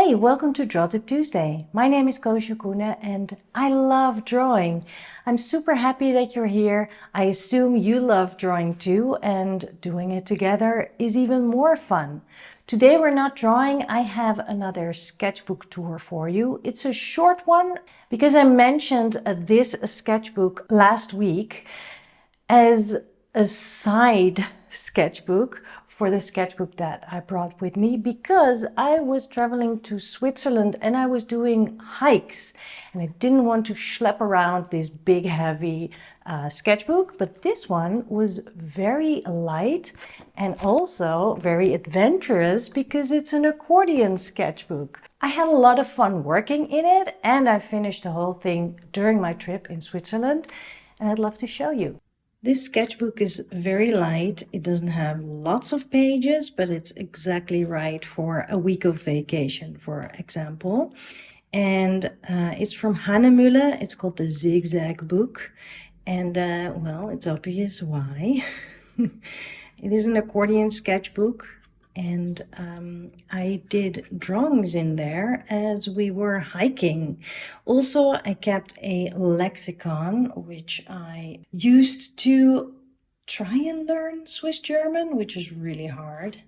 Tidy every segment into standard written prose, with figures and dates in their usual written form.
Hey, welcome to Draw Tip Tuesday. My name is Koosje Koenen and I love drawing. I'm super happy that you're here. I assume you love drawing too, and doing it together is even more fun. Today we're not drawing, I have another sketchbook tour for you. It's a short one because I mentioned this sketchbook last week as a side sketchbook for the sketchbook that I brought with me, because I was traveling to Switzerland and I was doing hikes and I didn't want to schlep around this big heavy sketchbook, but this one was very light and also very adventurous because it's an accordion sketchbook. I had a lot of fun working in it and I finished the whole thing during my trip in Switzerland, and I'd love to show you. This sketchbook is very light. It doesn't have lots of pages, but it's exactly right for a week of vacation, for example. And it's from Hannemühle. It's called the Zigzag Book. And well, it's obvious why. It is an accordion sketchbook. And I did drawings in there as we were hiking. Also, I kept a lexicon, which I used to try and learn Swiss German, which is really hard.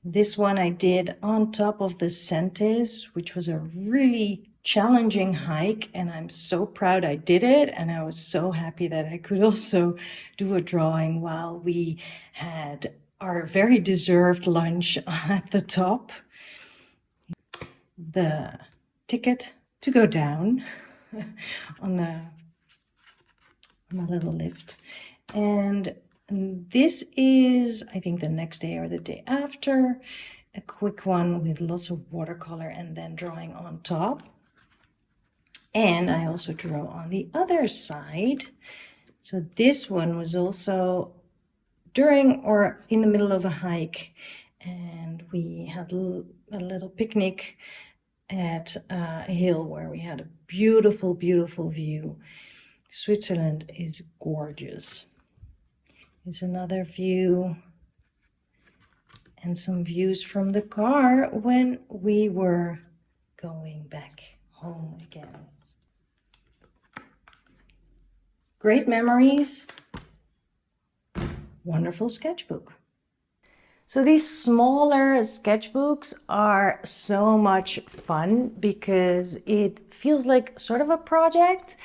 This one I did on top of the Sentis, which was a really challenging hike, and I'm so proud I did it, and I was so happy that I could also do a drawing while we had our very deserved lunch at the top. The ticket to go down on a little lift. And this is, I think, the next day or the day after, a quick one with lots of watercolor and then drawing on top. And I also drew on the other side. So this one was also during or in the middle of a hike, and we had a little picnic at a hill where we had a beautiful, beautiful view. Switzerland is gorgeous. Here's another view and some views from the car when we were going back home again. Great memories. Wonderful sketchbook. So these smaller sketchbooks are so much fun because it feels like sort of a project,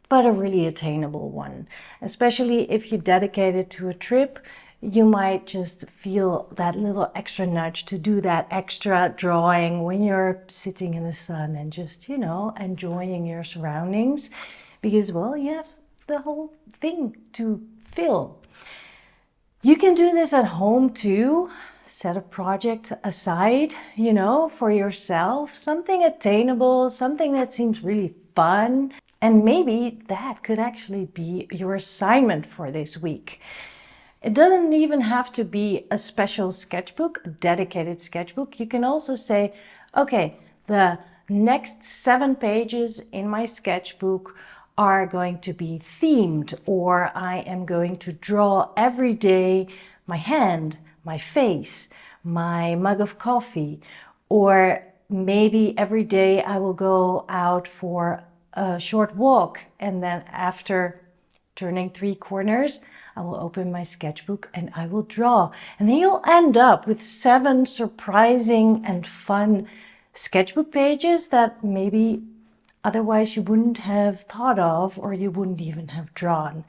but a really attainable one. Especially if you dedicate it to a trip, you might just feel that little extra nudge to do that extra drawing when you're sitting in the sun and just, you know, enjoying your surroundings, because, well, you have the whole thing to fill. You can do this at home too. Set a project aside, you know, for yourself, something attainable, something that seems really fun. And maybe that could actually be your assignment for this week. It doesn't even have to be a special sketchbook, a dedicated sketchbook. You can also say, okay, the next 7 pages in my sketchbook are going to be themed, or I am going to draw every day my hand, my face, my mug of coffee, or maybe every day I will go out for a short walk, and then after turning 3 corners, I will open my sketchbook and I will draw. And then you'll end up with 7 surprising and fun sketchbook pages that maybe otherwise you wouldn't have thought of, or you wouldn't even have drawn.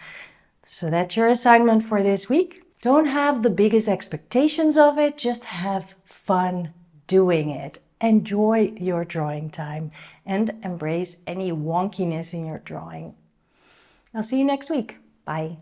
So that's your assignment for this week. Don't have the biggest expectations of it, just have fun doing it. Enjoy your drawing time and embrace any wonkiness in your drawing. I'll see you next week. Bye.